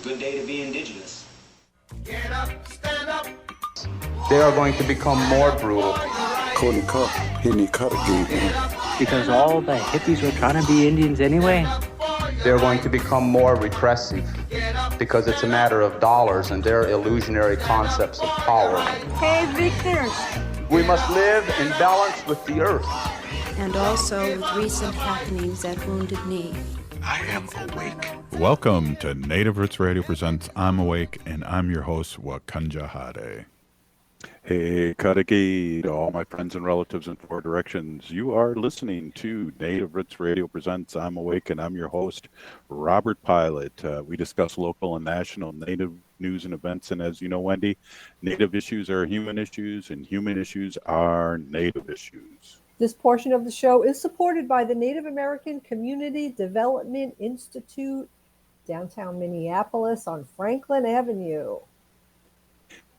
good day to be indigenous. Get up, stand up. They are going to become more brutal. Courtney Cup, hitting the cut again. Because all the hippies were trying to be Indians anyway. They're going to become more repressive because it's a matter of dollars and their illusionary concepts of power. Hey, Victor. We must live in balance with the earth. And also with recent happenings at Wounded Knee. I am awake. Welcome to Native Roots Radio Presents I'm Awake, and I'm your host, Wakanja Hade. Hey, Kadagi, to all my friends and relatives in four directions. You are listening to Native Roots Radio Presents I'm Awake, and I'm your host, Robert Pilot. We discuss local and national Native news and events, and as you know, Wendy, Native issues are human issues, and human issues are Native issues. This portion of the show is supported by the Native American Community Development Institute, downtown Minneapolis on Franklin Avenue.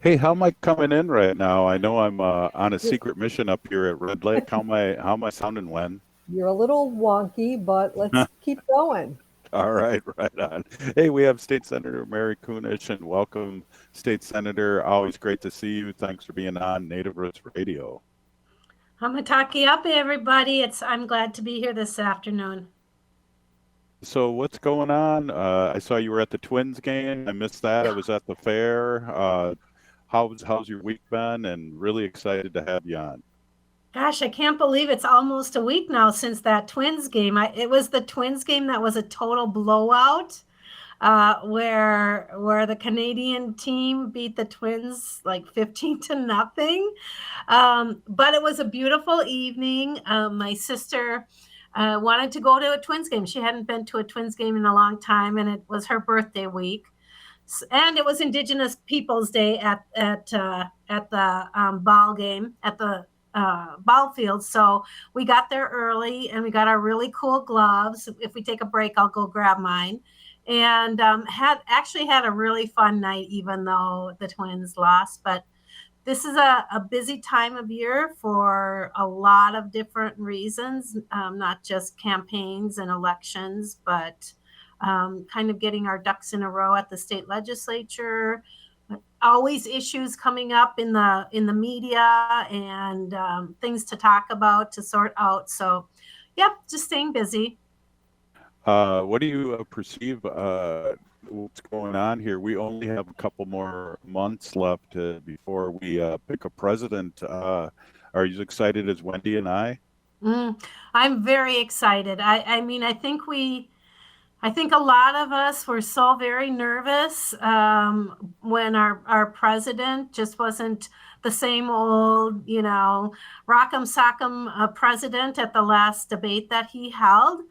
Hey, how am I coming in right now? I know I'm on a secret mission up here at Red Lake. How am I sounding, Wen? You're a little wonky, but let's keep going. All right, right on. Hey, we have State Senator Mary Kunesh, and welcome, State Senator. Always great to see you. Thanks for being on Native Roots Radio. Hamataki up, everybody. I'm glad to be here this afternoon. So what's going on? I saw you were at the Twins game. I missed that. I was at the fair. How's your week been? And really excited to have you on. Gosh, I can't believe it's almost a week now since that Twins game. It was the Twins game that was a total blowout, where the Canadian team beat the Twins like 15-0. But it was a beautiful evening. My sister wanted to go to a Twins game. She hadn't been to a Twins game in a long time, and it was her birthday week. And it was Indigenous Peoples Day at the ball game at the ball field. So we got there early, and we got our really cool gloves. If we take a break, I'll go grab mine. And had a really fun night, even though the Twins lost. But this is a busy time of year for a lot of different reasons, not just campaigns and elections, but kind of getting our ducks in a row at the state legislature. Always issues coming up in the media and things to talk about, to sort out. So, yeah, just staying busy. What do you perceive what's going on here? We only have a couple more months left before we pick a president. Are you excited as Wendy and I? I'm very excited. I mean, I think a lot of us were so very nervous when our president just wasn't the same old, rock'em sock'em president at the last debate that he held.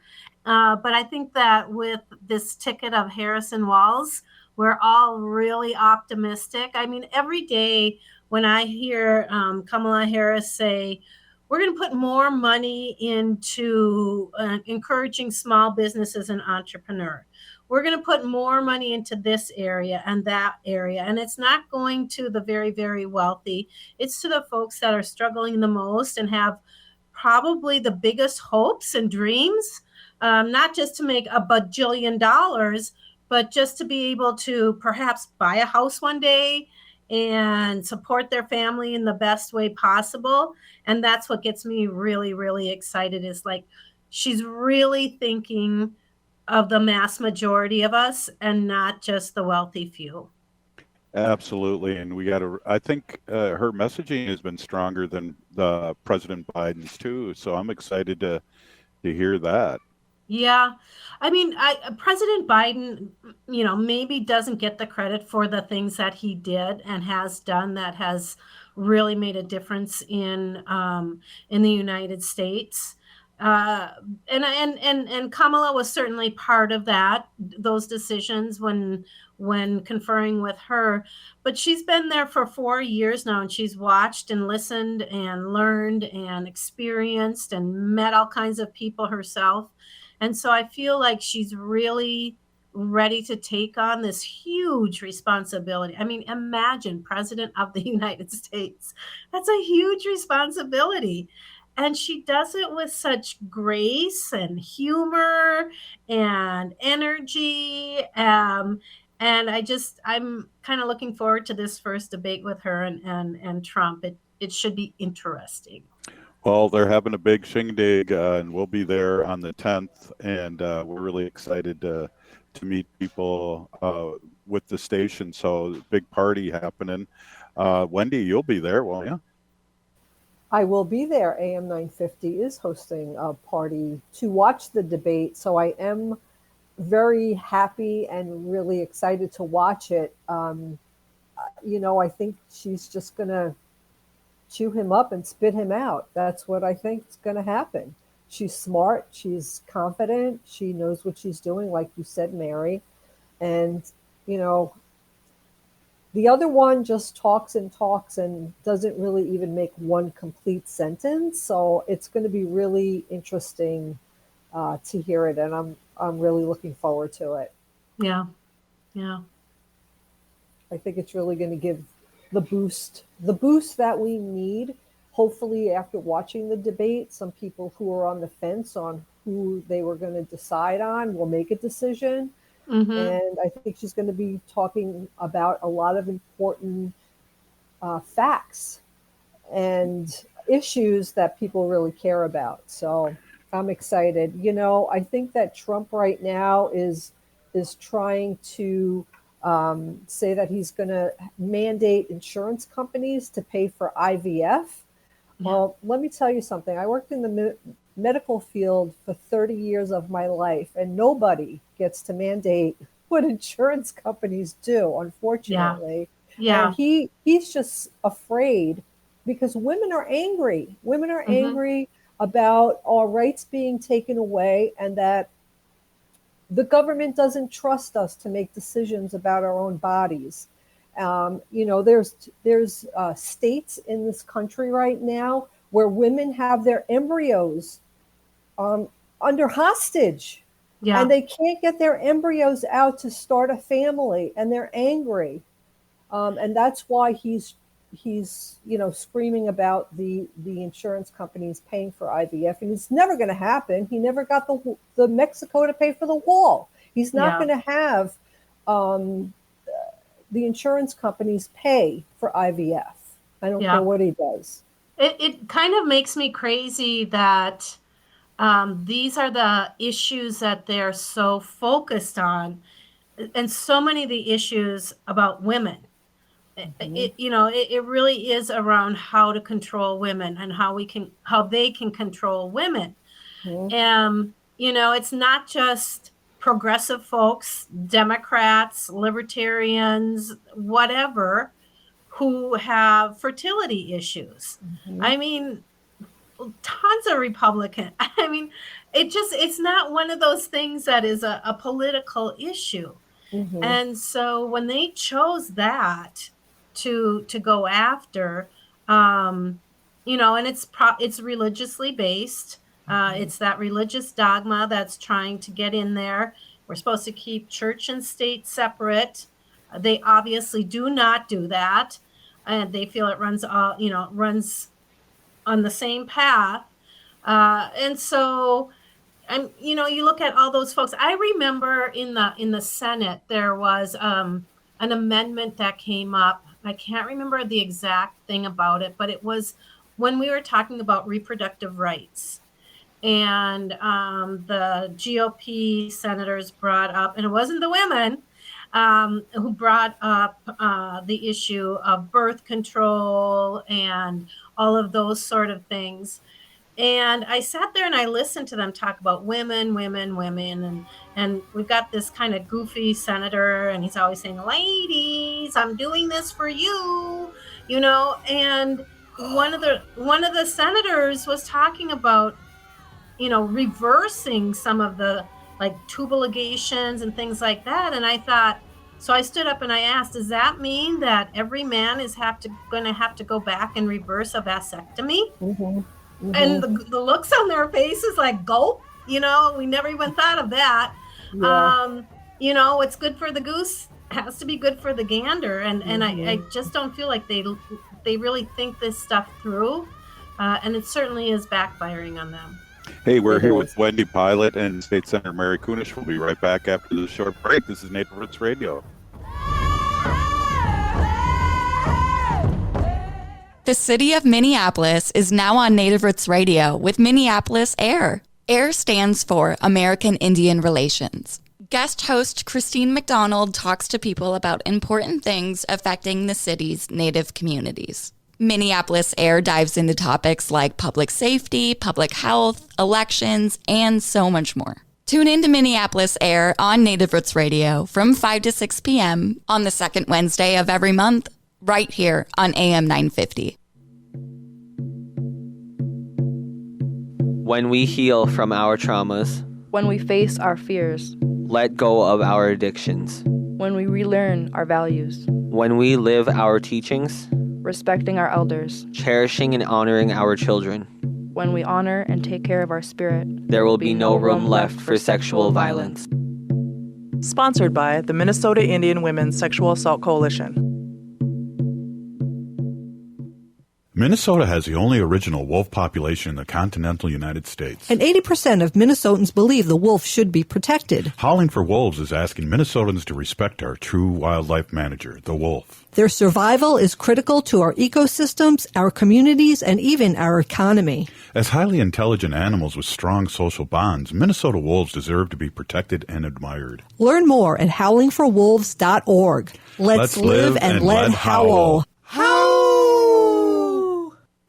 But I think that with this ticket of Harrison Walz, we're all really optimistic. I mean, every day when I hear Kamala Harris say, we're going to put more money into encouraging small businesses and entrepreneurs. We're going to put more money into this area and that area. And it's not going to the very, very wealthy. It's to the folks that are struggling the most and have probably the biggest hopes and dreams, not just to make a bajillion dollars, but just to be able to perhaps buy a house one day and support their family in the best way possible. And that's what gets me really, really excited, is like, she's really thinking of the mass majority of us and not just the wealthy few. Absolutely. And I think her messaging has been stronger than President Biden's too. So I'm excited to hear that. Yeah. I mean, President Biden, maybe doesn't get the credit for the things that he did and has done that has really made a difference in the United States. And Kamala was certainly part of those decisions when conferring with her. But she's been there for 4 years now, and she's watched and listened and learned and experienced and met all kinds of people herself. And so I feel like she's really ready to take on this huge responsibility. I mean, imagine President of the United States. That's a huge responsibility. And she does it with such grace and humor and energy. And I'm kind of looking forward to this first debate with her and Trump. It should be interesting. Well, they're having a big shindig, and we'll be there on the 10th, and we're really excited to meet people with the station. So big party happening. Wendy, you'll be there, won't you? I will be there. AM 950 is hosting a party to watch the debate, so I am very happy and really excited to watch it. I think she's just going to chew him up and spit him out. That's what I think is going to happen. She's smart. She's confident. She knows what she's doing, like you said, Mary. And, the other one just talks and doesn't really even make one complete sentence. So it's going to be really interesting to hear it. And I'm really looking forward to it. Yeah. Yeah. I think it's really going to give the boost that we need. Hopefully, after watching the debate, some people who are on the fence on who they were going to decide on will make a decision. Mm-hmm. And I think she's going to be talking about a lot of important facts and issues that people really care about. So I'm excited. I think that Trump right now is trying to say that he's going to mandate insurance companies to pay for IVF. Well, let me tell you something. I worked in the medical field for 30 years of my life, and nobody gets to mandate what insurance companies do, unfortunately. Yeah. And he's just afraid because women are angry. Women are angry about our rights being taken away and that the government doesn't trust us to make decisions about our own bodies. There's states in this country right now where women have their embryos under hostage, and they can't get their embryos out to start a family, and they're angry, and that's why he's screaming about the insurance companies paying for IVF, and it's never going to happen. He never got the Mexico to pay for the wall. He's not going to have the insurance companies pay for IVF. I don't care what he does. It kind of makes me crazy that these are the issues that they're so focused on, and so many of the issues about women. It really is around how to control women and how they can control women. It's not just progressive folks, Democrats, libertarians, whatever, who have fertility issues. I mean, tons of Republicans. I mean, it's not one of those things that is a political issue. And so when they chose that to go after, and it's religiously based. It's that religious dogma that's trying to get in there. We're supposed to keep church and state separate. They obviously do not do that, and they feel it runs on the same path. And so, you look at all those folks. I remember in the Senate there was an amendment that came up. I can't remember the exact thing about it, but it was when we were talking about reproductive rights. And the GOP senators brought up, and it wasn't the women who brought up the issue of birth control and all of those sort of things. And I sat there and I listened to them talk about women. And we've got this kind of goofy senator, and he's always saying, ladies, I'm doing this for you, and one of the senators was talking about, reversing some of the like tubal ligations and things like that. And I thought, so I stood up and I asked, does that mean that every man is going to have to go back and reverse a vasectomy? And the looks on their faces like, gulp, we never even thought of that. What's good for the goose has to be good for the gander. And I just don't feel like they really think this stuff through. And it certainly is backfiring on them. Hey, we're here with Wendy Pilot and State Senator Mary Kunesh. We'll be right back after this short break. This is Native Roots Radio. The city of Minneapolis is now on Native Roots Radio with Minneapolis AIR. AIR stands for American Indian Relations. Guest host Christine McDonald talks to people about important things affecting the city's Native communities. Minneapolis AIR dives into topics like public safety, public health, elections, and so much more. Tune in to Minneapolis AIR on Native Roots Radio from 5 to 6 p.m. on the second Wednesday of every month, right here on AM 950. When we heal from our traumas, when we face our fears, let go of our addictions, when we relearn our values, when we live our teachings, respecting our elders, cherishing and honoring our children, when we honor and take care of our spirit, there will be no room left for sexual violence. Sponsored by the Minnesota Indian Women's Sexual Assault Coalition. Minnesota has the only original wolf population in the continental United States. And 80% of Minnesotans believe the wolf should be protected. Howling for Wolves is asking Minnesotans to respect our true wildlife manager, the wolf. Their survival is critical to our ecosystems, our communities, and even our economy. As highly intelligent animals with strong social bonds, Minnesota wolves deserve to be protected and admired. Learn more at howlingforwolves.org. Let's live and let howl.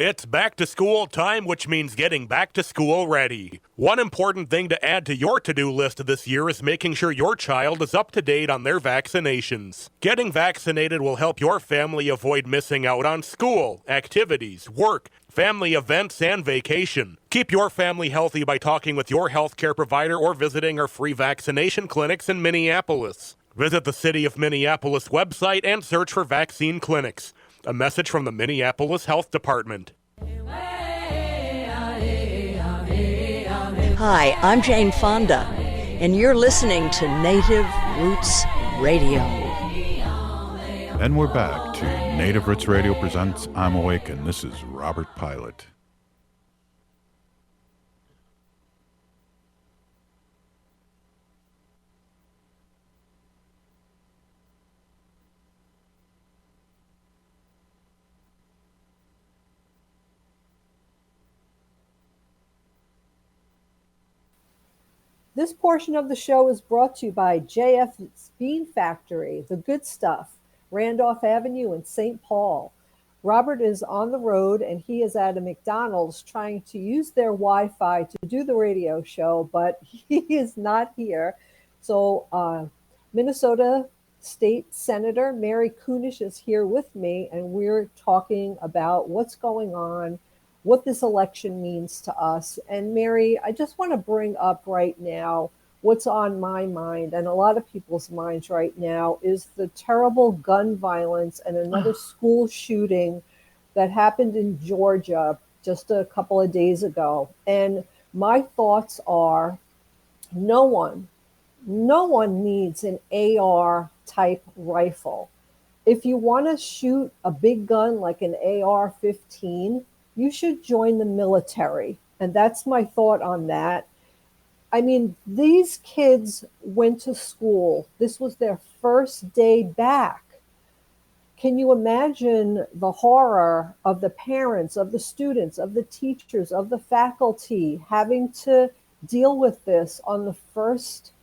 It's back to school time, which means getting back to school ready. One important thing to add to your to-do list this year is making sure your child is up to date on their vaccinations. Getting vaccinated will help your family avoid missing out on school, activities, work, family events, and vacation. Keep your family healthy by talking with your healthcare provider or visiting our free vaccination clinics in Minneapolis. Visit the City of Minneapolis website and search for vaccine clinics. A message from the Minneapolis Health Department. Hi, I'm Jane Fonda, and you're listening to Native Roots Radio. And we're back to Native Roots Radio presents I'm Awake, and this is Robert Pilot. This portion of the show is brought to you by JF's Bean Factory, the good stuff, Randolph Avenue in St. Paul. Robert is on the road and he is at a McDonald's trying to use their Wi-Fi to do the radio show, but he is not here. So Minnesota State Senator Mary Kunesh is here with me, and we're talking about what's going on, what this election means to us. And Mary, I just want to bring up right now what's on my mind and a lot of people's minds right now is the terrible gun violence and another school shooting that happened in Georgia just a couple of days ago. And my thoughts are no one needs an AR type rifle. If you want to shoot a big gun like an AR-15, you should join the military. And that's my thought on that. I mean, these kids went to school. This was their first day back. Can you imagine the horror of the parents, of the students, of the teachers, of the faculty having to deal with this on the first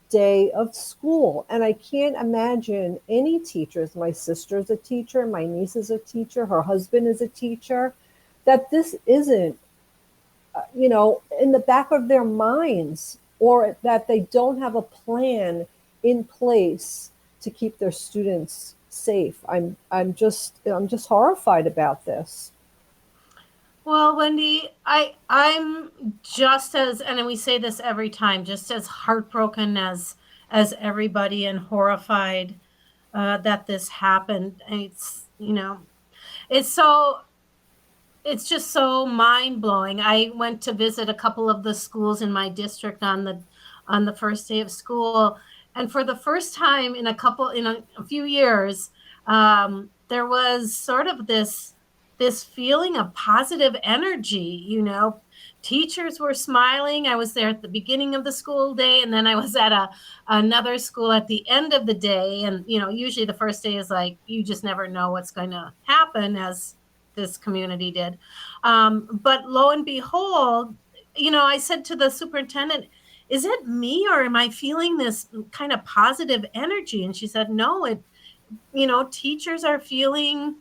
day of school? And I can't imagine any teachers. My sister's a teacher. My niece is a teacher. Her husband is a teacher. That this isn't, in the back of their minds, or that they don't have a plan in place to keep their students safe. I'm just horrified about this. Well, Wendy, I'm just as, and we say this every time, just as heartbroken as everybody and horrified that this happened. It's just so mind-blowing. I went to visit a couple of the schools in my district on the first day of school, and for the first time in a few years, there was sort of this feeling of positive energy. Teachers were smiling. I was there at the beginning of the school day, and then I was at another school at the end of the day. And usually the first day is like you just never know what's going to happen as this community did. But lo and behold, I said to the superintendent, is it me or am I feeling this kind of positive energy? And she said, no, teachers are feeling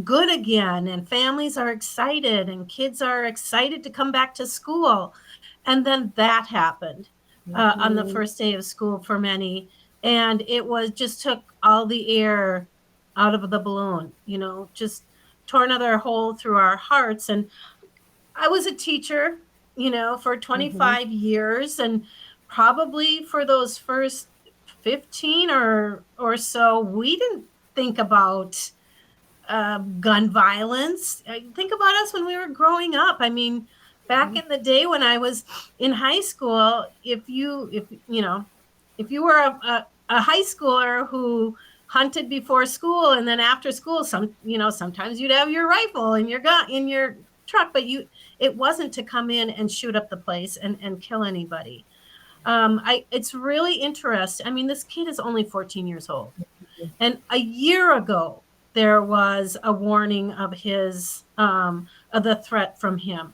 good again, and families are excited, and kids are excited to come back to school. And then that happened on the first day of school for many. And it was just took all the air out of the balloon, just tore another hole through our hearts. And I was a teacher, for 25 years, and probably for those first 15 or so, we didn't think about gun violence. Think about us when we were growing up. I mean, back in the day when I was in high school, if you were a high schooler who hunted before school and then after school, sometimes you'd have your rifle and your gun in your truck, but it wasn't to come in and shoot up the place and kill anybody. It's really interesting. I mean, this kid is only 14 years old, and a year ago there was a warning of the threat from him.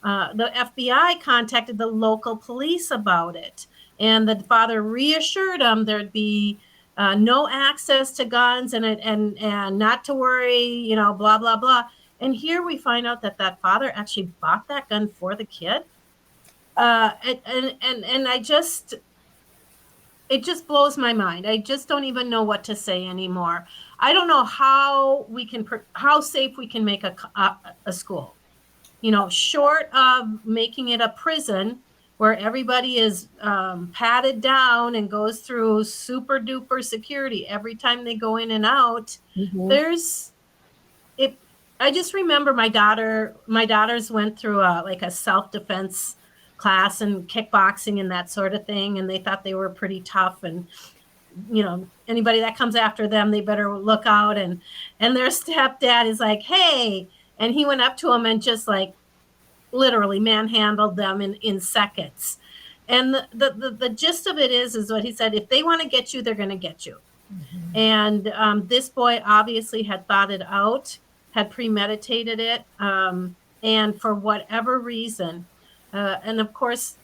The FBI contacted the local police about it, and the father reassured him there'd be no access to guns and not to worry, blah, blah, blah. And here we find out that father actually bought that gun for the kid. And it just blows my mind. I just don't even know what to say anymore. I don't know how safe we can make a school, short of making it a prison where everybody is patted down and goes through super duper security every time they go in and out. I just remember my daughters went through a self-defense class and kickboxing and that sort of thing, and they thought they were pretty tough, and anybody that comes after them, they better look out. And their stepdad is like, hey, and he went up to them and just literally manhandled them in seconds. And the gist of it is what he said: if they want to get you, they're going to get you. And this boy obviously had thought it out, had premeditated it, and for whatever reason, and of course,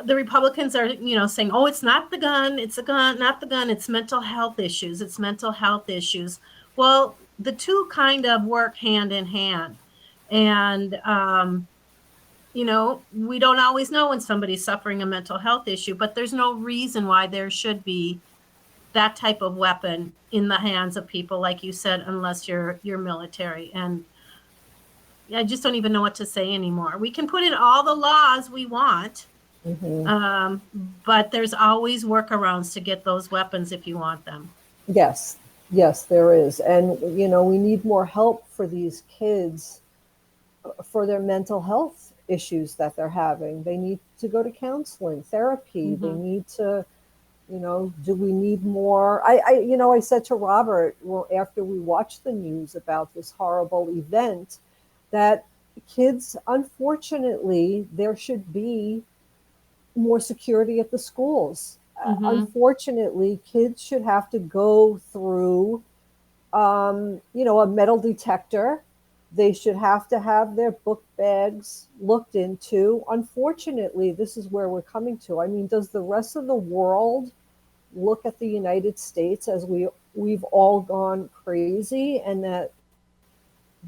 the Republicans are, saying, oh, it's not the gun, it's the gun, not the gun, it's mental health issues, it's mental health issues. Well, the two kind of work hand in hand. And, we don't always know when somebody's suffering a mental health issue, but there's no reason why there should be that type of weapon in the hands of people, like you said, unless you're military. And I just don't even know what to say anymore. We can put in all the laws we want, but there's always workarounds to get those weapons if you want them. Yes, there is. And, we need more help for these kids for their mental health issues that they're having. They need to go to counseling, therapy. They need to, do we need more? I said to Robert, well, after we watched the news about this horrible event, that kids, unfortunately, there should be more security at the schools. Unfortunately, kids should have to go through, a metal detector. They should have to have their book bags looked into. Unfortunately, this is where we're coming to. I mean, does the rest of the world look at the United States as we've all gone crazy and that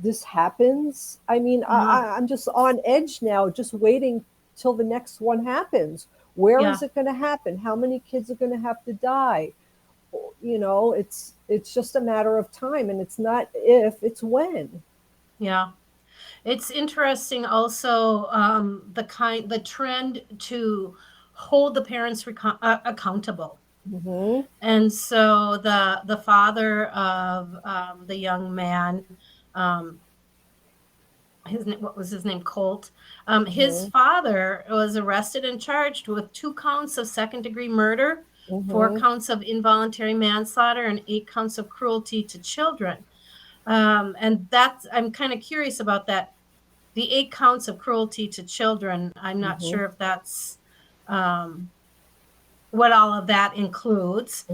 this happens? I mean, I'm just on edge now, just waiting till the next one happens. Where is it going to happen? How many kids are going to have to die? It's just a matter of time, and it's not if, it's when. Yeah. It's interesting also, the trend to hold the parents accountable. And so the father of the young man, what was his name? Colt. His father was arrested and charged with 2 counts of second-degree murder, 4 counts of involuntary manslaughter, and 8 counts of cruelty to children. And I'm kind of curious about that. The 8 counts of cruelty to children, I'm not sure if that's what all of that includes.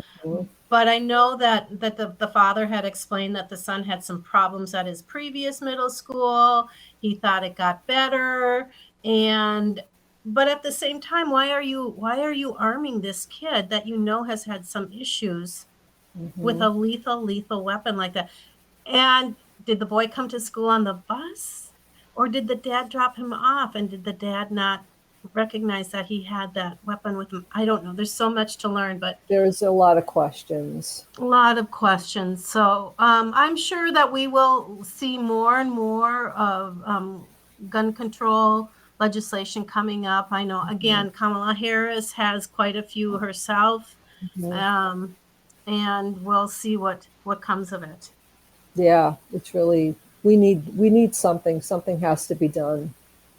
But I know that the father had explained that the son had some problems at his previous middle school. He thought it got better. But at the same time, why are you arming this kid that you know has had some issues with a lethal weapon like that? And did the boy come to school on the bus, or did the dad drop him off? And did the dad not recognize that he had that weapon with him? I don't know. There's so much to learn, but there's a lot of questions. A lot of questions. So I'm sure that we will see more and more of gun control legislation coming up. I know, again, Kamala Harris has quite a few herself, and we'll see what comes of it. Yeah, it's really, we need something. Something has to be done.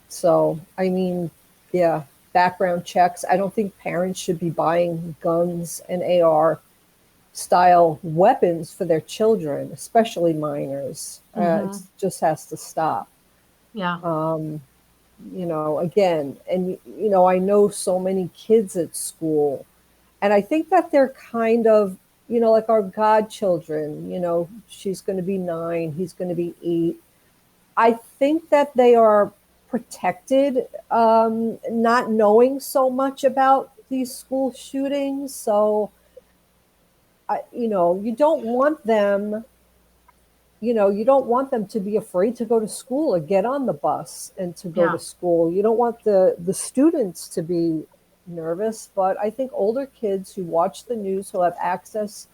So, I mean, yeah, background checks. I don't think parents should be buying guns and AR style weapons for their children, especially minors. It just has to stop. Yeah. Again, and, I know so many kids at school, and I think that they're kind of, like our godchildren, she's going to be 9, he's going to be 8. I think that they are protected, not knowing so much about these school shootings. So, you don't want them, to be afraid to go to school or get on the bus and to go to school. You don't want the students to be nervous, but I think older kids who watch the news, who have access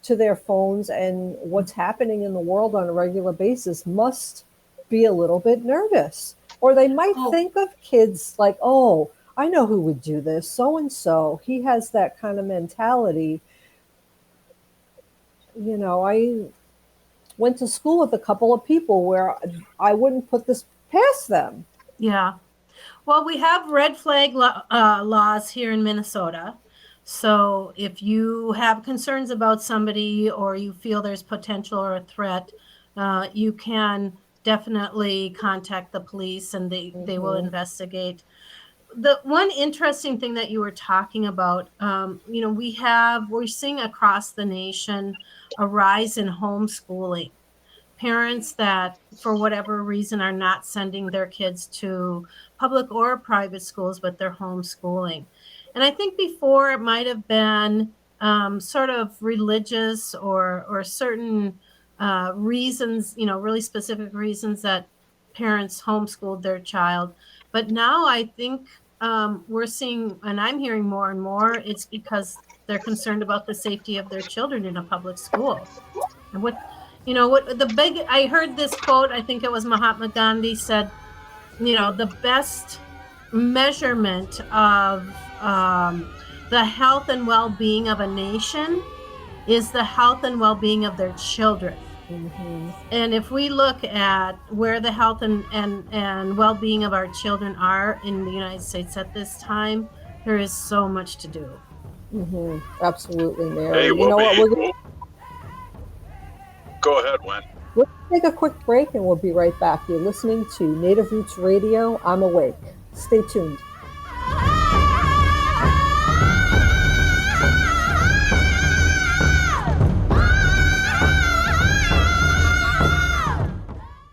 to their phones and what's happening in the world on a regular basis, must be a little bit nervous. Or they might think of kids like, oh, I know who would do this, so-and-so. He has that kind of mentality. I went to school with a couple of people where I wouldn't put this past them. Yeah. Well, we have red flag laws here in Minnesota. So if you have concerns about somebody or you feel there's potential or a threat, you can definitely contact the police and they will investigate. The one interesting thing that you were talking about, we're seeing across the nation a rise in homeschooling. Parents that, for whatever reason, are not sending their kids to public or private schools, but they're homeschooling. And I think before it might have been sort of religious or certain reasons, really specific reasons that parents homeschooled their child. But now I think we're seeing, and I'm hearing more and more, it's because they're concerned about the safety of their children in a public school. And I heard this quote, I think it was Mahatma Gandhi said, the best measurement of the health and well-being of a nation is the health and well-being of their children. And if we look at where the health and well-being of our children are in the United States at this time, there is so much to do. Absolutely, Mary. Hey, you know what? Go ahead, Wen. We'll take a quick break and we'll be right back. You're listening to Native Roots Radio. I'm awake. Stay tuned.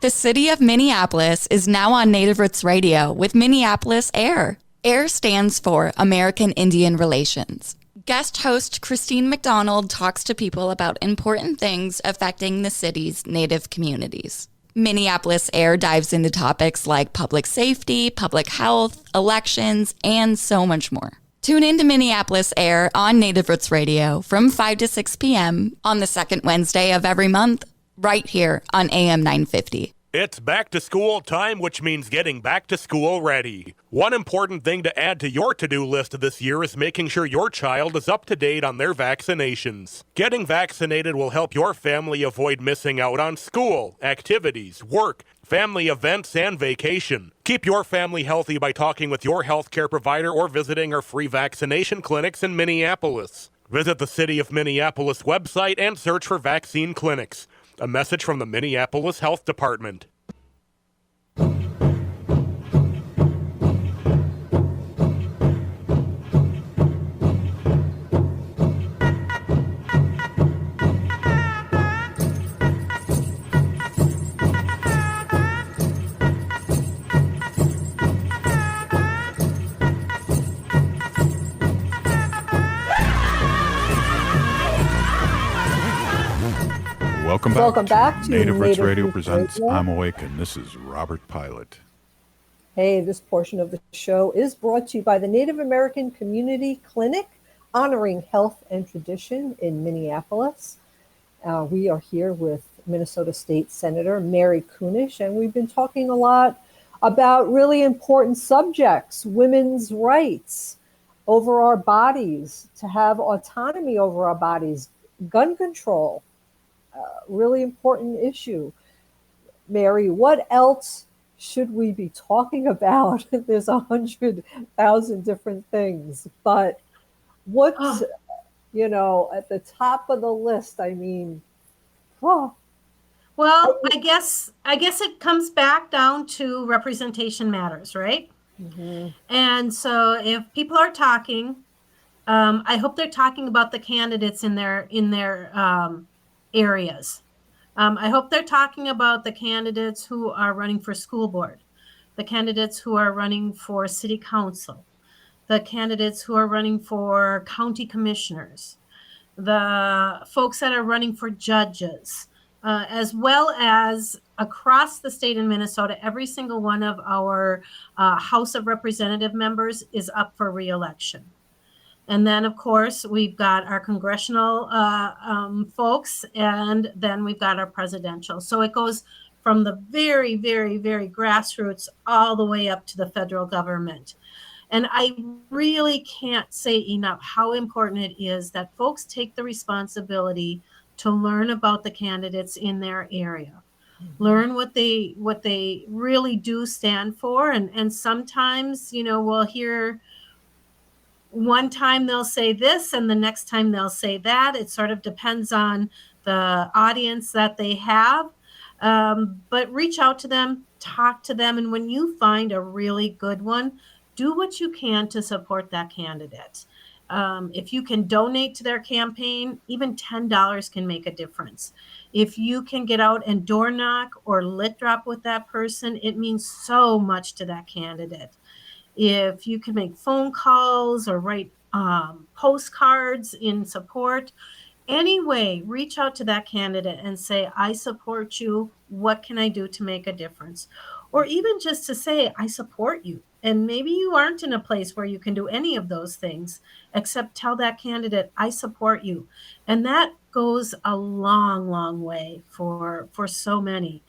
The city of Minneapolis is now on Native Roots Radio with Minneapolis AIR. AIR stands for American Indian Relations. Guest host Christine McDonald talks to people about important things affecting the city's Native communities. Minneapolis AIR dives into topics like public safety, public health, elections, and so much more. Tune in to Minneapolis AIR on Native Roots Radio from 5 to 6 p.m. on the second Wednesday of every month, right here on AM 950. It's back to school time, which means getting back to school ready. One important thing to add to your to-do list this year is making sure your child is up to date on their vaccinations. Getting vaccinated will help your family avoid missing out on school, activities, work, family events, and vacation. Keep your family healthy by talking with your healthcare provider or visiting our free vaccination clinics in Minneapolis. Visit the City of Minneapolis website and search for vaccine clinics. A message from the Minneapolis Health Department. Welcome back. Welcome back to Native Roots Radio Roots presents Radio. I'm Awake, and this is Robert Pilot. Hey, this portion of the show is brought to you by the Native American Community Clinic, honoring health and tradition in Minneapolis. We are here with Minnesota State Senator Mary Kunesh, and we've been talking a lot about really important subjects, women's rights over our bodies, to have autonomy over our bodies, gun control, really important issue. Mary, what else should we be talking about? There's 100,000 different things, but what's, at the top of the list? I mean, well, I guess it comes back down to representation matters, right? Mm-hmm. And so if people are talking, I hope they're talking about the candidates in their areas. I hope they're talking about the candidates who are running for school board, the candidates who are running for city council, the candidates who are running for county commissioners, the folks that are running for judges, as well as across the state in Minnesota. Every single one of our House of Representative members is up for re-election. And then, of course, we've got our congressional folks, and then we've got our presidential. So it goes from the very, very, very grassroots all the way up to the federal government. And I really can't say enough how important it is that folks take the responsibility to learn about the candidates in their area, learn what they really do stand for. And sometimes, we'll hear one time they'll say this and the next time they'll say that. It sort of depends on the audience that they have. But reach out to them, talk to them. And when you find a really good one, do what you can to support that candidate. If you can donate to their campaign, even $10 can make a difference. If you can get out and door knock or lit drop with that person, it means so much to that candidate. If you can make phone calls or write postcards in support, anyway, reach out to that candidate and say, I support you. What can I do to make a difference? Or even just to say, I support you. And maybe you aren't in a place where you can do any of those things, except tell that candidate, I support you. And that goes a long, long way for so many.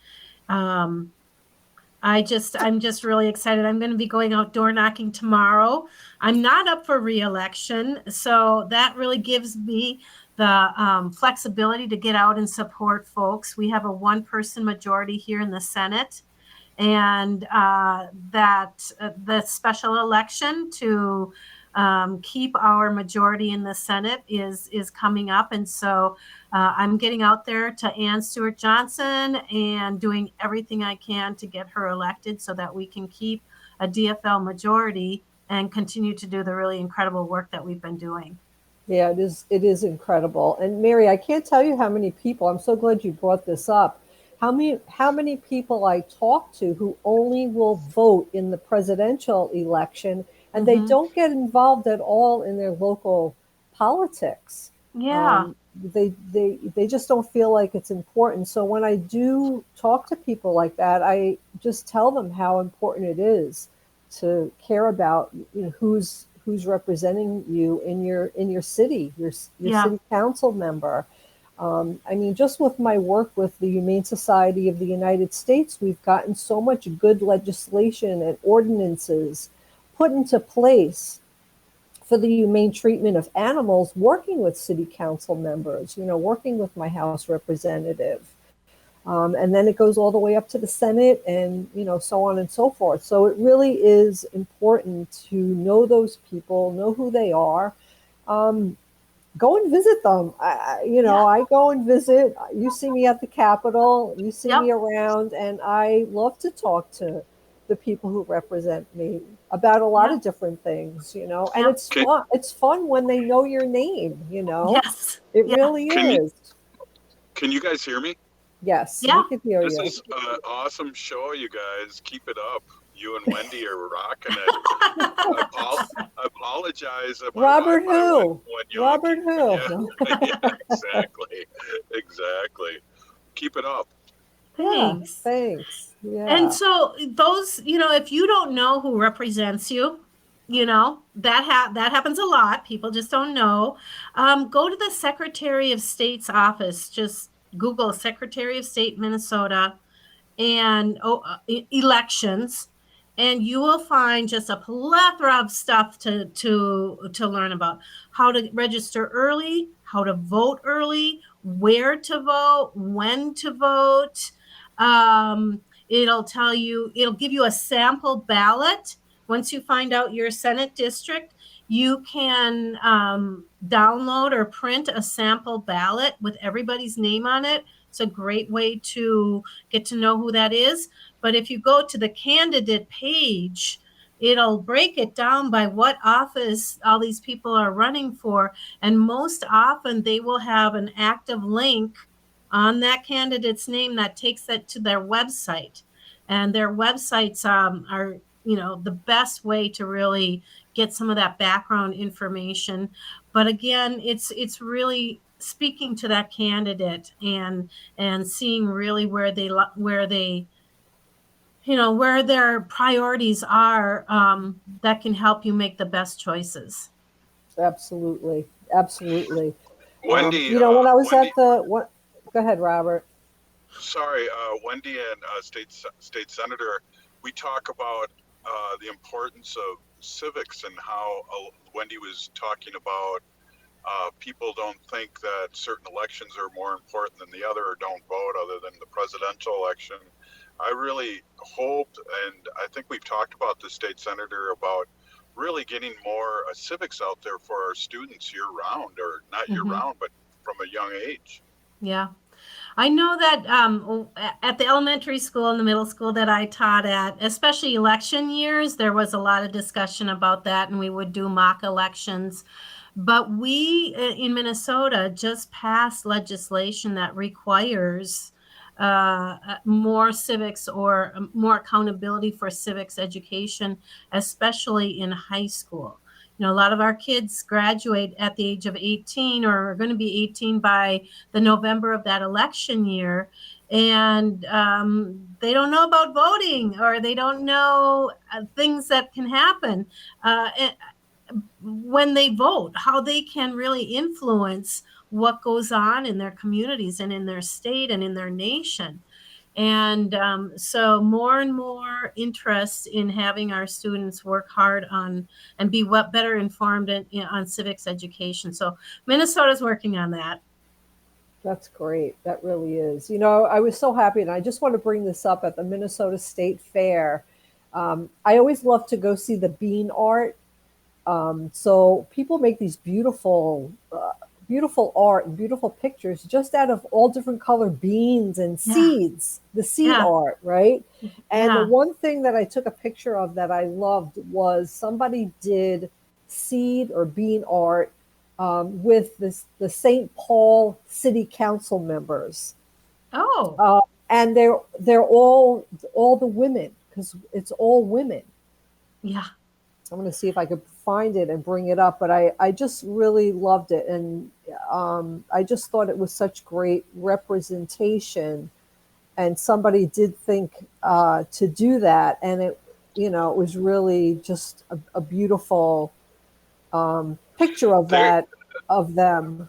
I'm just really excited. I'm going to be going out door knocking tomorrow. I'm not up for re-election, so that really gives me the flexibility to get out and support folks. We have a one-person majority here in the Senate, and the special election to keep our majority in the Senate is coming up. And so I'm getting out there to Ann Stewart Johnson and doing everything I can to get her elected so that we can keep a DFL majority and continue to do the really incredible work that we've been doing. Yeah, it is incredible. And Mary, I can't tell you how many people, I'm so glad you brought this up, how many people I talk to who only will vote in the presidential election, and they don't get involved at all in their local politics. Yeah. They just don't feel like it's important. So when I do talk to people like that, I just tell them how important it is to care about who's representing you in your city, your city council member. I mean, just with my work with the Humane Society of the United States, we've gotten so much good legislation and ordinances put into place for the humane treatment of animals, working with city council members, working with my House representative. And then it goes all the way up to the Senate and, so on and so forth. So it really is important to know those people, know who they are. Go and visit them. I go and visit. You see me at the Capitol, you see me around, and I love to talk to the people who represent me about a lot of different things, and it's fun. It's fun when they know your name, Yes. It really is. Can you guys hear me? Yes, yeah. we can hear you. This is an awesome show, you guys. Keep it up. You and Wendy are rocking it. I apologize about Robert who? when you Robert who? Yeah, exactly. Keep it up. Thanks. Thanks. Yeah. And so those, if you don't know who represents you, that happens a lot. People just don't know. Go to the Secretary of State's office. Just Google Secretary of State, Minnesota, and elections, and you will find just a plethora of stuff to learn about: how to register early, how to vote early, where to vote, when to vote. It'll give you a sample ballot. Once you find out your Senate district, you can download or print a sample ballot with everybody's name on it. It's a great way to get to know who that is. But if you go to the candidate page, it'll break it down by what office all these people are running for. And most often they will have an active link on that candidate's name that takes it to their website. And their websites are the best way to really get some of that background information. But again, it's really speaking to that candidate and seeing really where their priorities are, that can help you make the best choices. Absolutely. Wendy, when I was Wendy, go ahead, Robert. Sorry, Wendy and state senator, we talk about the importance of civics and how Wendy was talking about people don't think that certain elections are more important than the other, or don't vote other than the presidential election. I really hoped, and I think we've talked about the state senator, about really getting more civics out there for our students year round, or not year round, but from a young age. Yeah. I know that at the elementary school and the middle school that I taught at, especially election years, there was a lot of discussion about that, and we would do mock elections. But we in Minnesota just passed legislation that requires more civics, or more accountability for civics education, especially in high school. A lot of our kids graduate at the age of 18, or are going to be 18 by the November of that election year. And they don't know about voting, or they don't know things that can happen when they vote, how they can really influence what goes on in their communities and in their state and in their nation. And so more and more interest in having our students work hard on and be better informed on civics education. So Minnesota's working on that. That's great. That really is. I was so happy, and I just want to bring this up at the Minnesota State Fair. I always love to go see the bean art. So people make these beautiful art and beautiful pictures just out of all different color beans and seeds, the seed art, right? And the one thing that I took a picture of that I loved was somebody did seed or bean art with the St. Paul City Council members. Oh. And they're all the women, because it's all women. Yeah. I'm going to see if I could find it and bring it up, but I just really loved it. And I just thought it was such great representation, and somebody did think to do that. And it was really just a beautiful picture of them.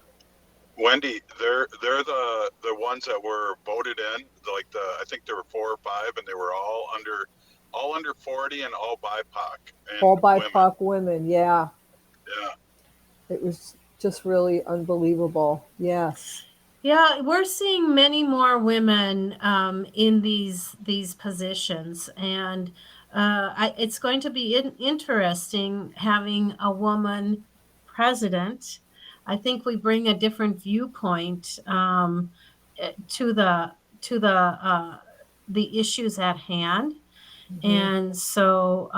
Wendy, they're the ones that were voted in, I think there were 4 or 5, and they were all under 40 and all BIPOC. All BIPOC women, yeah. Yeah. It was just really unbelievable. Yes. Yeah, we're seeing many more women in these positions, and it's going to be interesting having a woman president. I think we bring a different viewpoint to the issues at hand. And so,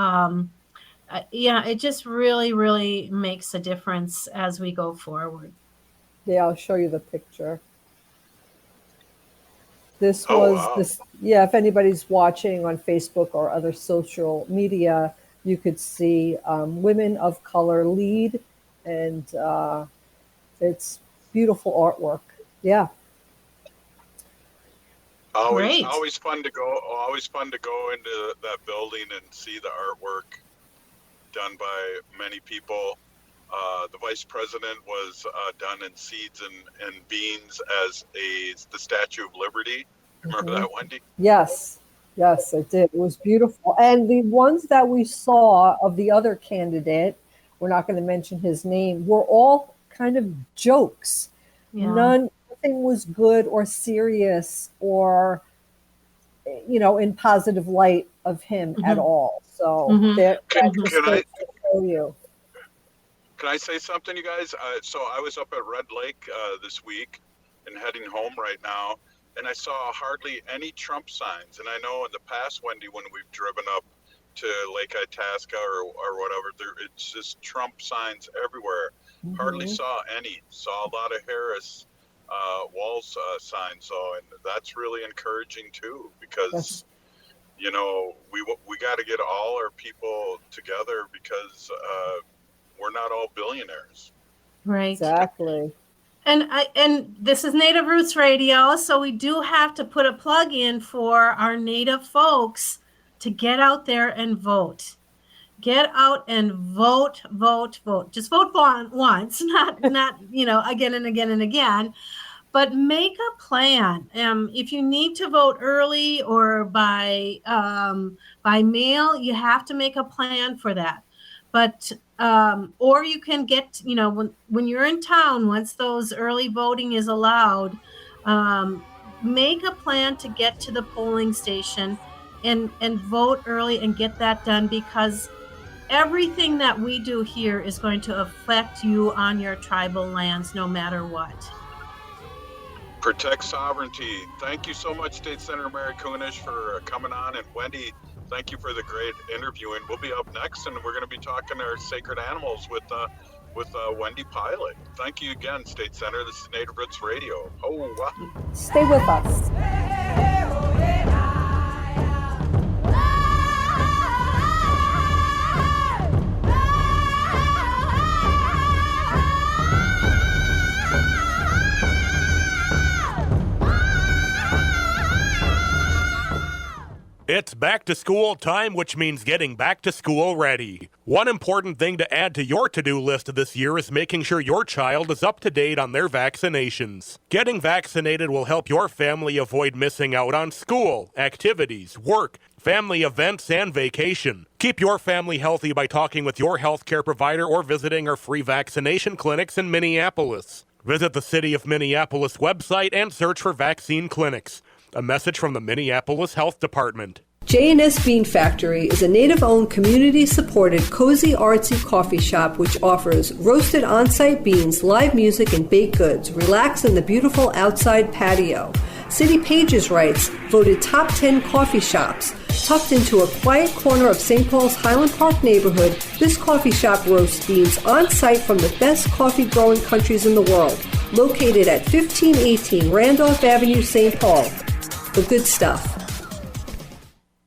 it just really, really makes a difference as we go forward. Yeah, I'll show you the picture. This was if anybody's watching on Facebook or other social media, you could see women of color lead, and it's beautiful artwork. Yeah. Great. Always fun to go. Always fun to go into that building and see the artwork done by many people. The vice president was done in seeds and beans as the Statue of Liberty. Remember that, Wendy? Yes, it did. It was beautiful. And the ones that we saw of the other candidate, we're not going to mention his name, were all kind of jokes. Yeah. Nothing was good or serious or, in positive light of him at all. So that just goes to show you. Can I say something, you guys? So I was up at Red Lake this week and heading home right now, and I saw hardly any Trump signs. And I know in the past, Wendy, when we've driven up to Lake Itasca or whatever, it's just Trump signs everywhere. Hardly saw any. Saw a lot of Harris Walls signs, so and that's really encouraging too, because we got to get all our people together because we're not all billionaires. Right. Exactly. And this is Native Roots Radio, so we do have to put a plug in for our Native folks to get out there and vote. Get out and vote. Just vote once, not again and again and again. But make a plan. If you need to vote early or by mail, you have to make a plan for that. But or you can get, when you're in town, once those early voting is allowed, make a plan to get to the polling station and vote early and get that done, because everything that we do here is going to affect you on your tribal lands, no matter what. Protect sovereignty. Thank you so much, State Senator Mary Kunesh, for coming on, and Wendy, thank you for the great interview. And we'll be up next, and we're going to be talking our sacred animals with Wendy Pilot. Thank you again, State Senator. This is Native Roots Radio. Stay with us. It's back to school time, which means getting back to school ready. One important thing to add to your to-do list this year is making sure your child is up to date on their vaccinations. Getting vaccinated will help your family avoid missing out on school, activities, work, family events, and vacation. Keep your family healthy by talking with your healthcare provider or visiting our free vaccination clinics in Minneapolis. Visit the City of Minneapolis website and search for vaccine clinics. A message from the Minneapolis Health Department. J&S Bean Factory is a Native-owned, community-supported, cozy, artsy coffee shop which offers roasted on-site beans, live music, and baked goods. Relax in the beautiful outside patio. City Pages writes, voted top 10 coffee shops. Tucked into a quiet corner of St. Paul's Highland Park neighborhood, this coffee shop roasts beans on-site from the best coffee-growing countries in the world. Located at 1518 Randolph Avenue, St. Paul. The good stuff.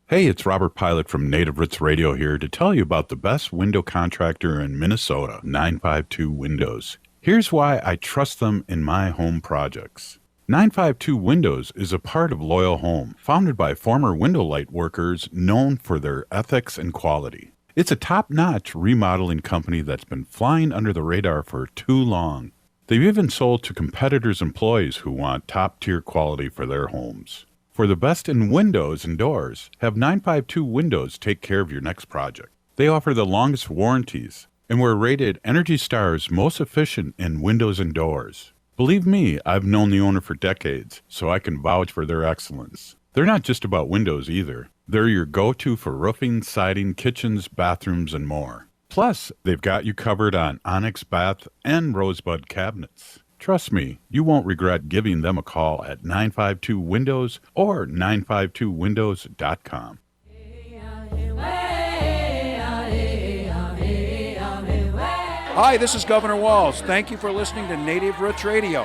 Hey, it's Robert Pilot from Native Roots Radio here to tell you about the best window contractor in Minnesota, 952 Windows. Here's why I trust them in my home projects. 952 Windows is a part of Loyal Home, founded by former window light workers known for their ethics and quality. It's a top-notch remodeling company that's been flying under the radar for too long. They've even sold to competitors' employees who want top-tier quality for their homes. For the best in windows and doors, have 952 Windows take care of your next project. They offer the longest warranties and were rated Energy Star's most efficient in windows and doors. Believe me, I've known the owner for decades, so I can vouch for their excellence. They're not just about windows either. They're your go-to for roofing, siding, kitchens, bathrooms, and more. Plus, they've got you covered on onyx bath and rosebud cabinets. Trust me, you won't regret giving them a call at 952 Windows or 952windows.com. Hi, this is Governor Walz. Thank you for listening to Native Roots Radio.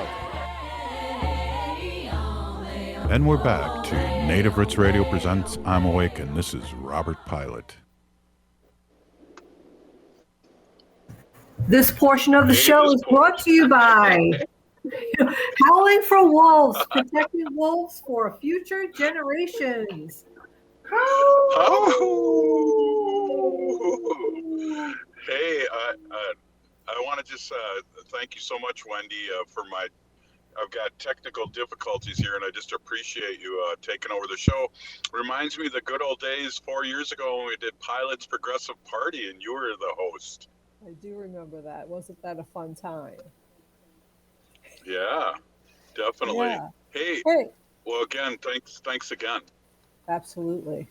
And we're back to Native Roots Radio presents I'm Awake, and this is Robert Pilot. This portion of the show is brought to you by Howling for wolves, protecting wolves for future generations. Oh. Hey, I want to just thank you so much, Wendy, for my. I've got technical difficulties here, and I just appreciate you taking over the show. Reminds me of the good old days 4 years ago when we did Pilot's Progressive Party, and you were the host. I do remember that. Wasn't that a fun time? Yeah, definitely. Yeah. Hey, Hey, well, again, thanks again. absolutely.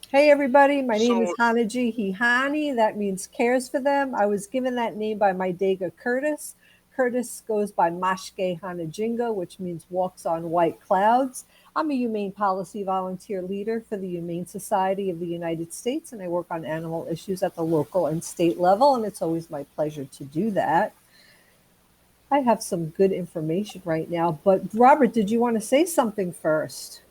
Hey, everybody. My name is So, Hanaji Hihani. That means cares for them. I was given that name by my Dega Curtis. Curtis goes by Mashke Hanajinga, which means walks on white clouds. I'm a humane policy volunteer leader for the Humane Society of the United States, and I work on animal issues at the local and state level, and it's always my pleasure to do that. I have some good information right now, but Robert, did you want to say something first?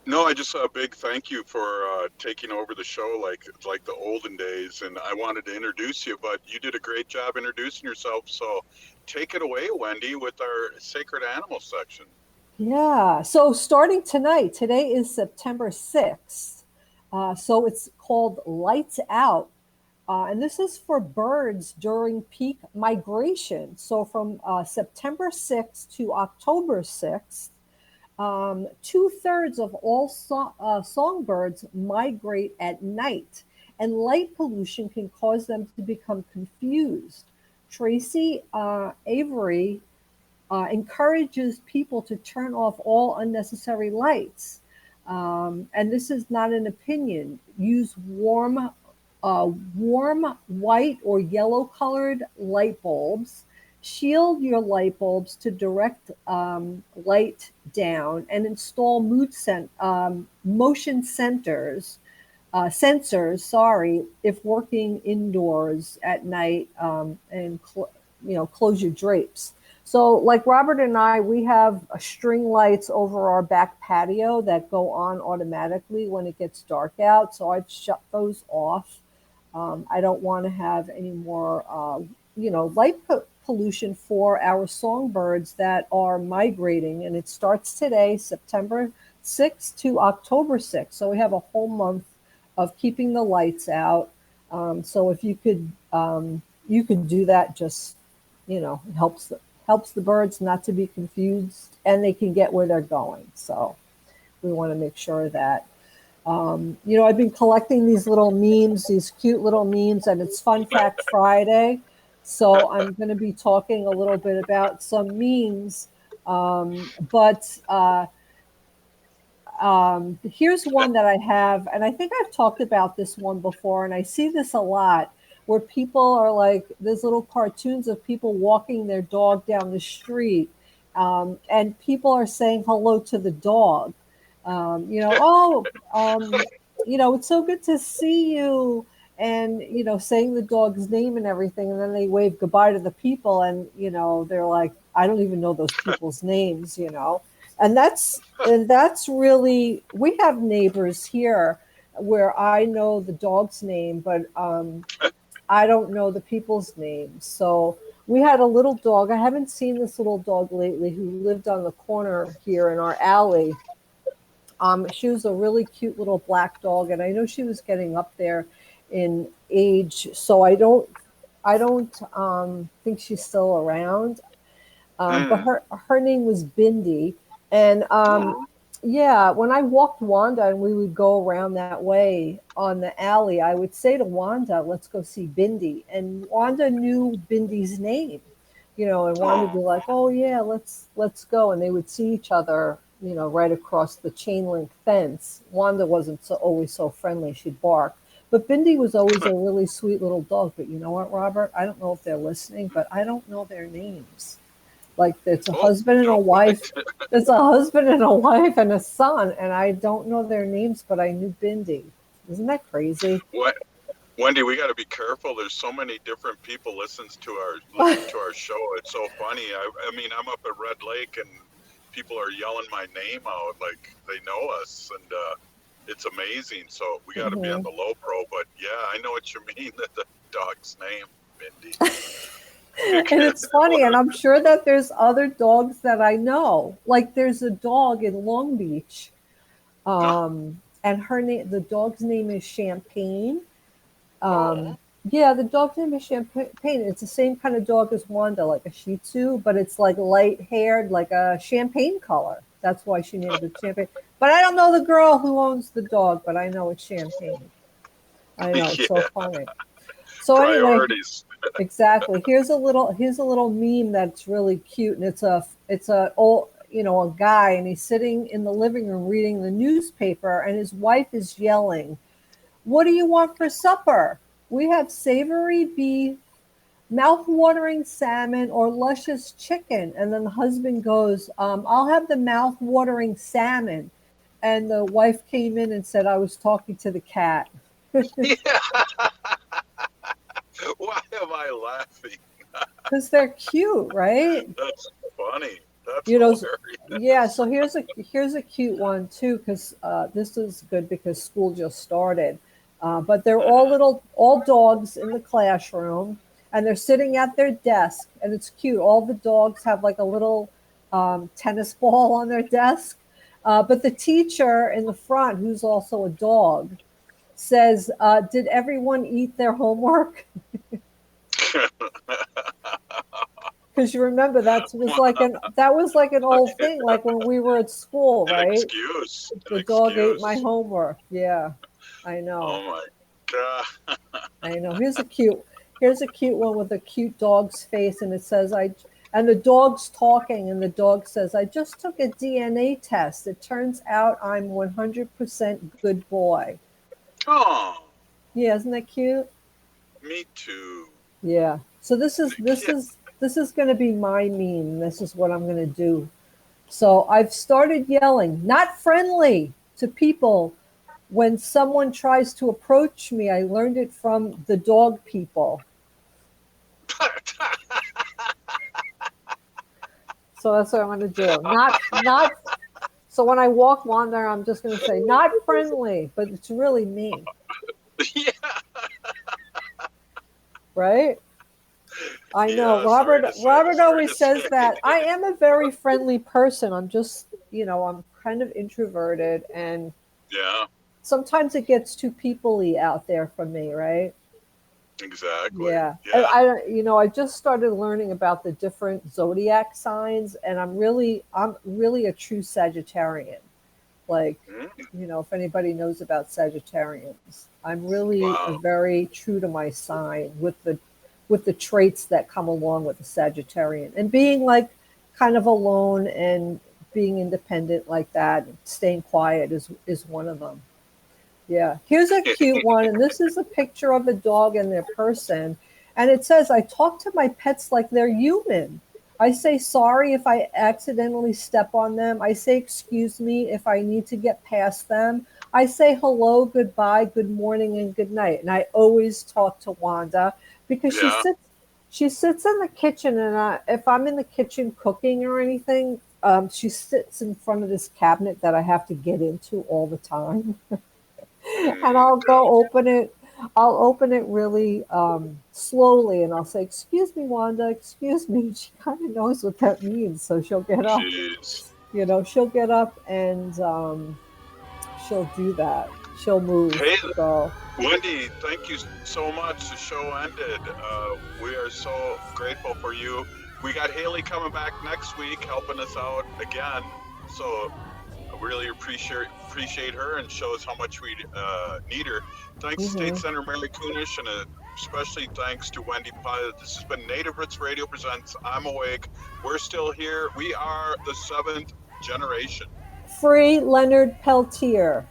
no, I just a big thank you for taking over the show like the olden days, and I wanted to introduce you, but you did a great job introducing yourself. So, take it away, Wendy, with our sacred animal section. Yeah. So starting tonight, today is September 6th. So it's called Lights Out. And this is for birds during peak migration. So from September 6th to October 6th, 2/3 of all songbirds migrate at night, and light pollution can cause them to become confused. Tracy Avery encourages people to turn off all unnecessary lights. And this is not an opinion. Use warm white or yellow colored light bulbs. Shield your light bulbs to direct light down, and install motion sensors. Sorry, if working indoors at night, and close your drapes. So, like Robert and I, we have string lights over our back patio that go on automatically when it gets dark out. So I've shut those off. I don't want to have any more, light pollution for our songbirds that are migrating. And it starts today, September 6th to October 6th. So we have a whole month of keeping the lights out. So if you could do that, just, it helps the birds not to be confused, and they can get where they're going. So we want to make sure that, I've been collecting these little memes, these cute little memes, and it's Fun Fact Friday. So I'm going to be talking a little bit about some memes. Here's one that I have, and I think I've talked about this one before, and I see this a lot, where people are like, there's little cartoons of people walking their dog down the street, and people are saying hello to the dog. It's so good to see you, and saying the dog's name and everything, and then they wave goodbye to the people, and they're like, I don't even know those people's names, and that's really, we have neighbors here where I know the dog's name, but I don't know the people's names. So we had a little dog. I haven't seen this little dog lately, who lived on the corner here in our alley. She was a really cute little black dog, and I know she was getting up there in age, so I don't think she's still around. But her name was Bindi, and when I walked Wanda and we would go around that way on the alley, I would say to Wanda, let's go see Bindi. And Wanda knew Bindi's name, and Wanda would be like, oh yeah, let's go. And they would see each other, right across the chain link fence. Wanda wasn't always so friendly. She'd bark. But Bindi was always a really sweet little dog. But you know what, Robert? I don't know if they're listening, but I don't know their names. Like, it's a husband and a wife. It's a husband and a wife and a son, and I don't know their names, but I knew Bindi. Isn't that crazy? What, Wendy? We got to be careful. There's so many different people listen to our show. It's so funny. I mean, I'm up at Red Lake, and people are yelling my name out like they know us, and it's amazing. So we got to be on the low pro. But yeah, I know what you mean. That the dog's name, Bindi. And it's funny, and I'm sure that there's other dogs that I know. Like there's a dog in Long Beach, and her name, the dog's name is Champagne. Yeah, the dog's name is Champagne. It's the same kind of dog as Wanda, like a Shih Tzu, but it's like light haired, like a champagne color. That's why she named it Champagne. But I don't know the girl who owns the dog, but I know it's Champagne. I know, it's so funny. So anyway, Priorities. exactly. Here's a little meme that's really cute, and it's a old, a guy, and he's sitting in the living room reading the newspaper, and his wife is yelling, "What do you want for supper? We have savory beef, mouth-watering salmon, or luscious chicken." And then the husband goes, "I'll have the mouth-watering salmon." And the wife came in and said, "I was talking to the cat." Why am I laughing? Because they're cute, right? That's funny. That's hilarious. hilarious. So here's a cute one too, because this is good because school just started. But they're all dogs in the classroom, and they're sitting at their desk, and it's cute. All the dogs have like a little tennis ball on their desk. But the teacher in the front, who's also a dog, says, "Did everyone eat their homework?" Because you remember that was like an old thing, like when we were at school, right? An excuse. The dog ate my homework. Yeah, I know. Oh my God. I know. Here's a cute one with a cute dog's face, and it says, and the dog's talking, and the dog says, "I just took a DNA test. It turns out I'm 100% good boy." Oh. Yeah, isn't that cute? Me too. Yeah. So this is going to be my meme. This is what I'm going to do. So I've started yelling, "Not friendly," to people when someone tries to approach me. I learned it from the dog people. So that's what I'm going to do. Not. So when I walk Wanda, I'm just going to say, "Not friendly," but it's really me. Yeah. Right? I know. Yeah, Robert always says that. I am a very friendly person. I'm just, I'm kind of introverted, and yeah, sometimes it gets too people-y out there for me, right? Exactly. Yeah. I just started learning about the different zodiac signs, and I'm really a true Sagittarian. Like, if anybody knows about Sagittarians, I'm really a very true to my sign with the traits that come along with a Sagittarian, and being like kind of alone and being independent like that, staying quiet is one of them. Yeah. Here's a cute one, and this is a picture of a dog and their person, and it says, "I talk to my pets like they're human. I say sorry if I accidentally step on them. I say excuse me if I need to get past them. I say hello, goodbye, good morning, and good night." And I always talk to Wanda because she sits in the kitchen, and if I'm in the kitchen cooking or anything, she sits in front of this cabinet that I have to get into all the time. And I'll go open it. I'll open it really slowly, and I'll say, "Excuse me, Wanda, excuse me." She kind of knows what that means, so she'll get up. Jeez. She'll get up and she'll do that. She'll move. Hey, So. Wendy, thank you so much. The show ended. We are so grateful for you. We got Haley coming back next week, helping us out again. So I really appreciate her, and shows how much we need her. Thanks to State Senator Mary Kunesh, and especially thanks to Wendy Pilot. This has been Native Roots Radio presents I'm Awake. We're still here. We are the 7th generation. Free Leonard Peltier.